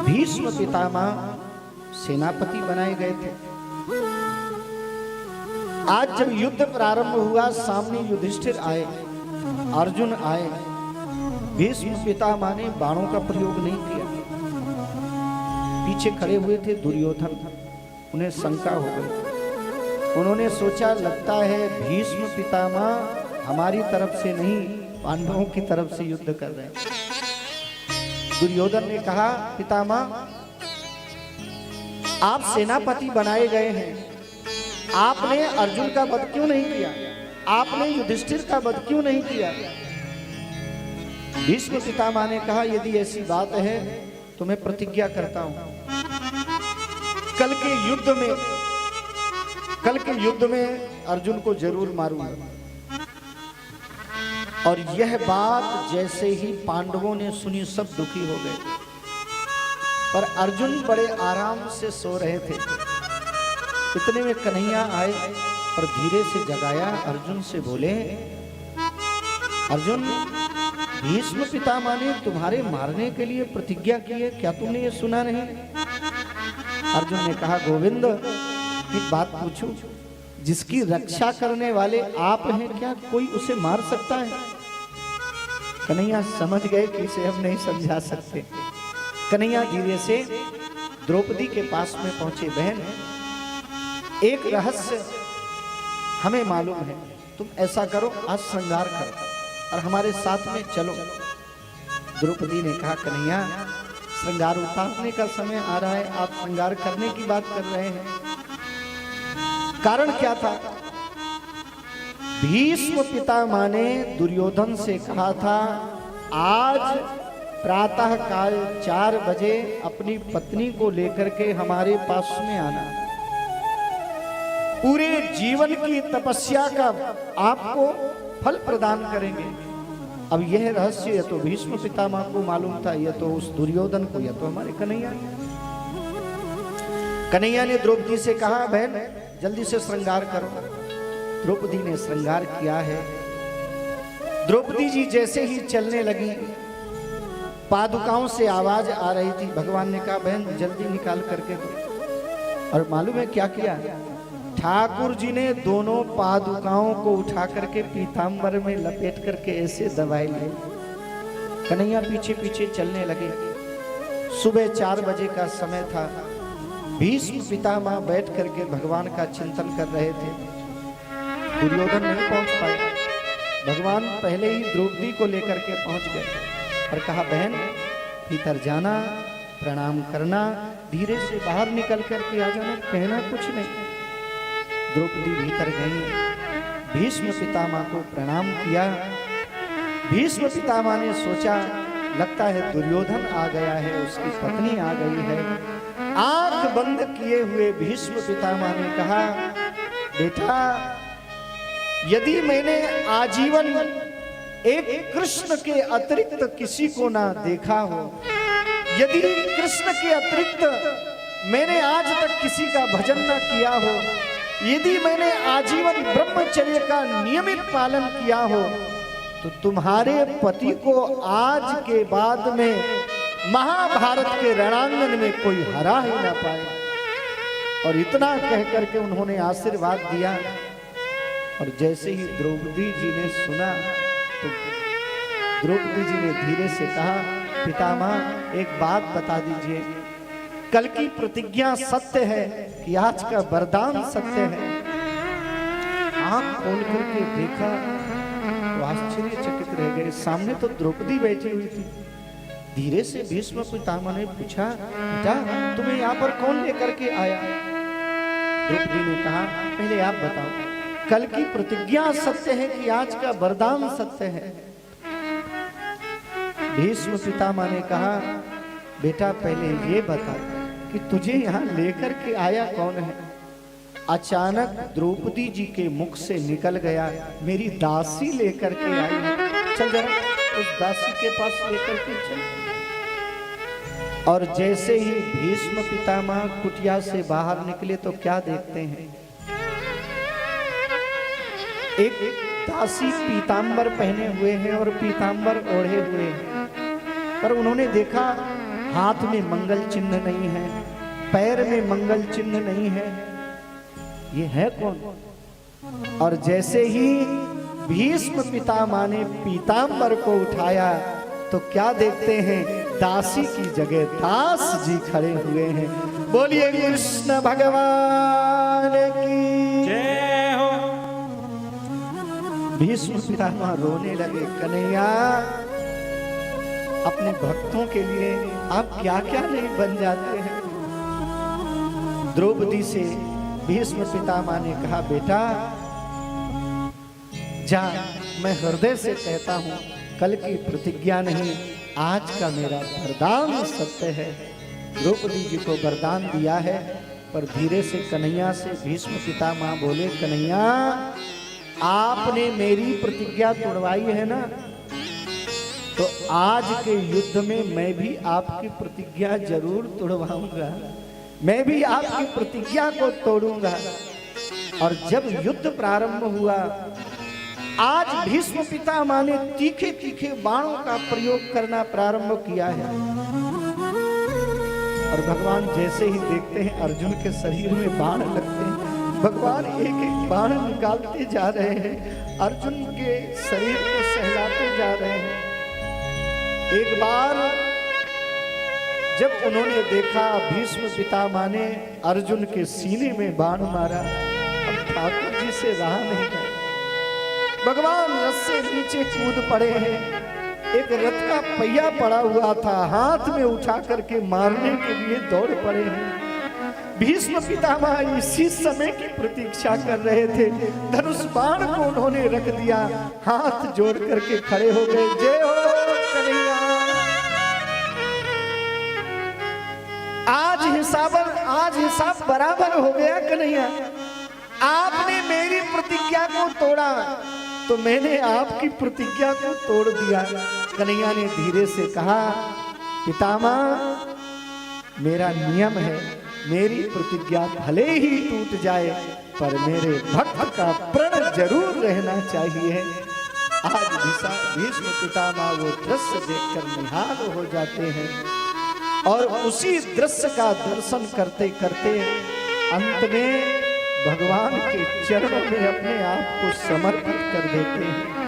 भीष्म पितामह सेनापति बनाए गए थे। आज जब युद्ध प्रारंभ हुआ, सामने युधिष्ठिर आए, अर्जुन आए, भीष्म पितामह ने बाणों का प्रयोग नहीं किया। पीछे खड़े हुए थे दुर्योधन, उन्हें शंका हो गई। उन्होंने सोचा लगता है भीष्म पितामह हमारी तरफ से नहीं, पांडवों की तरफ से युद्ध कर रहे हैं। दुर्योधन ने कहा, पितामह आप सेनापति बनाए गए हैं, आपने अर्जुन का वध क्यों नहीं किया? आपने युधिष्ठिर का वध क्यों नहीं किया? भीष्म पितामह ने कहा, यदि ऐसी बात है तो मैं प्रतिज्ञा करता हूं, कल के युद्ध में अर्जुन को जरूर मारूंगा। और यह बात जैसे ही पांडवों ने सुनी, सब दुखी हो गए। पर अर्जुन बड़े आराम से सो रहे थे। इतने में कन्हैया आए और धीरे से जगाया। अर्जुन से बोले, अर्जुन, भीष्म पितामह ने तुम्हारे मारने के लिए प्रतिज्ञा की है, क्या तुमने ये सुना नहीं? अर्जुन ने कहा, गोविंद एक बात पूछूं, जिसकी रक्षा करने वाले आप हैं, क्या कोई उसे मार सकता है? कन्हैया समझ गए कि इसे हम नहीं समझा सकते। कन्हैया धीरे से द्रौपदी के पास में पहुंचे। बहन, एक रहस्य हमें मालूम है, तुम ऐसा करो, आज श्रृंगार करो और हमारे साथ में चलो। द्रौपदी ने कहा, कन्हैया श्रृंगार उतारने का समय आ रहा है, आप श्रृंगार करने की बात कर रहे हैं। कारण क्या था? भीष्म पितामह ने दुर्योधन से कहा था, आज प्रातः काल 4 बजे अपनी पत्नी को लेकर के हमारे पास में आना। पूरे जीवन की तपस्या का आपको फल प्रदान करेंगे। अब यह रहस्य या तो भीष्म पितामह को मालूम था, या तो उस दुर्योधन को, या तो हमारे कन्हैया। कन्हैया ने द्रौपदी से कहा, बहन जल्दी से श्रृंगार करो। द्रौपदी ने श्रृंगार किया है। द्रौपदी जी जैसे ही चलने लगी, पादुकाओं से आवाज आ रही थी। भगवान ने कहा, बहन जल्दी निकाल करके दो। और मालूम है क्या किया? ठाकुर जी ने दोनों पादुकाओं को उठा करके पीतांबर में लपेट करके ऐसे दबाए लिए। कन्हैया पीछे पीछे चलने लगे। सुबह 4 बजे का समय था। भीष्म पितामह बैठ करके भगवान का चिंतन कर रहे थे। दुर्योधन नहीं पहुंच पाए। भगवान पहले ही द्रौपदी को लेकर के पहुंच गए और कहा, बहन भीतर जाना, प्रणाम करना, धीरे से बाहर निकल करके आ जाना, कहना कुछ नहीं। द्रौपदी भीतर गई, भीष्म पितामह को प्रणाम किया। भीष्म पितामह ने सोचा, लगता है दुर्योधन आ गया है, उसकी पत्नी आ गई है। आंख बंद किए हुए भीष्म पितामह ने कहा, बेटा यदि मैंने आजीवन एक कृष्ण के अतिरिक्त किसी को ना देखा हो, यदि कृष्ण के अतिरिक्त मैंने आज तक किसी का भजन ना किया हो, यदि मैंने आजीवन ब्रह्मचर्य का नियमित पालन किया हो, तो तुम्हारे पति को आज के बाद में महाभारत के रणांगन में कोई हरा ही ना पाए। और इतना कह करके उन्होंने आशीर्वाद दिया। और जैसे ही द्रौपदी जी ने सुना, तो द्रौपदी जी ने धीरे से कहा, पितामह एक बात बता दीजिए, कल की प्रतिज्ञा सत्य है कि आज का वरदान सत्य है? आंख खोल करके देखा तो आश्चर्यचकित रह गए। सामने तो द्रौपदी बैठी हुई थी। धीरे से भीष्म पितामह ने पूछा, बेटा तुम्हें यहाँ पर कौन लेकर के आया? द्रौपदी ने कहा, पहले आप बताओ, कल की प्रतिज्ञा सत्य है कि आज का वरदान सत्य है? भीष्म पितामह ने कहा, बेटा पहले ये बता कि तुझे यहाँ लेकर के आया कौन है? अचानक द्रौपदी जी के मुख से निकल गया, मेरी दासी लेकर के आई है। चल जरा उस दासी के पास लेकर के चल। और जैसे ही भीष्म पितामह कुटिया से बाहर निकले तो क्या देखते हैं? एक दासी पीतांबर पहने हुए हैं और पीतांबर ओढ़े हुए हैं। पर उन्होंने देखा हाथ में मंगल चिन्ह नहीं है, पैर में मंगल चिन्ह नहीं है, ये है कौन? और जैसे ही भीष्म पितामह ने पीतांबर को उठाया तो क्या देखते हैं, दासी की जगह दास जी खड़े हुए हैं। बोलिए कृष्ण भगवान की जय हो। भीष्म पितामह रोने लगे, कन्हैया अपने भक्तों के लिए आप क्या क्या नहीं बन जाते हैं। द्रौपदी से भीष्म पितामह ने कहा, बेटा जा, मैं हृदय से कहता हूं, कल की प्रतिज्ञा नहीं, आज का मेरा वरदान सत्य है। द्रौपदी जी को वरदान दिया है, पर धीरे से कन्हैया से भीष्म पितामह बोले, कन्हैया आपने मेरी प्रतिज्ञा तोड़वाई है ना, तो आज के युद्ध में मैं भी आपकी प्रतिज्ञा जरूर तोड़वाऊंगा, मैं भी आपकी प्रतिज्ञा को तोड़ूंगा। और जब युद्ध प्रारंभ हुआ, आज भीष्म पितामह ने तीखे तीखे बाणों का प्रयोग करना प्रारंभ किया है। और भगवान जैसे ही देखते हैं अर्जुन के शरीर में बाण लगते हैं, भगवान एक एक बाण निकालते जा रहे हैं, अर्जुन के शरीर को सहलाते जा रहे हैं। एक बार जब उन्होंने देखा भीष्म पितामह ने अर्जुन के सीने में बाण मारा, अब ठाकुर जी से रहा नहीं गया, भगवान रथ से नीचे कूद पड़े हैं। एक रथ का पहिया पड़ा हुआ था, हाथ में उठा करके मारने के लिए दौड़ पड़े हैं। भीष्म पितामह इसी समय की प्रतीक्षा कर रहे थे, धनुष बाण को उन्होंने रख दिया, हाथ जोड़ करके खड़े हो गए, जय हो कन्हैया। आज हिसाब बराबर हो गया कन्हैया, आपने मेरी प्रतिज्ञा को तोड़ा तो मैंने आपकी प्रतिज्ञा को तोड़ दिया। कन्हैया ने धीरे से कहा, पितामह मेरा नियम है, मेरी प्रतिज्ञा भले ही टूट जाए पर मेरे भक्त का प्रण जरूर रहना चाहिए। आज भीष्म पितामह वो दृश्य देखकर निहाल हो जाते हैं और उसी दृश्य का दर्शन करते करते अंत में भगवान के चरणों में अपने आप को समर्पित कर देते हैं।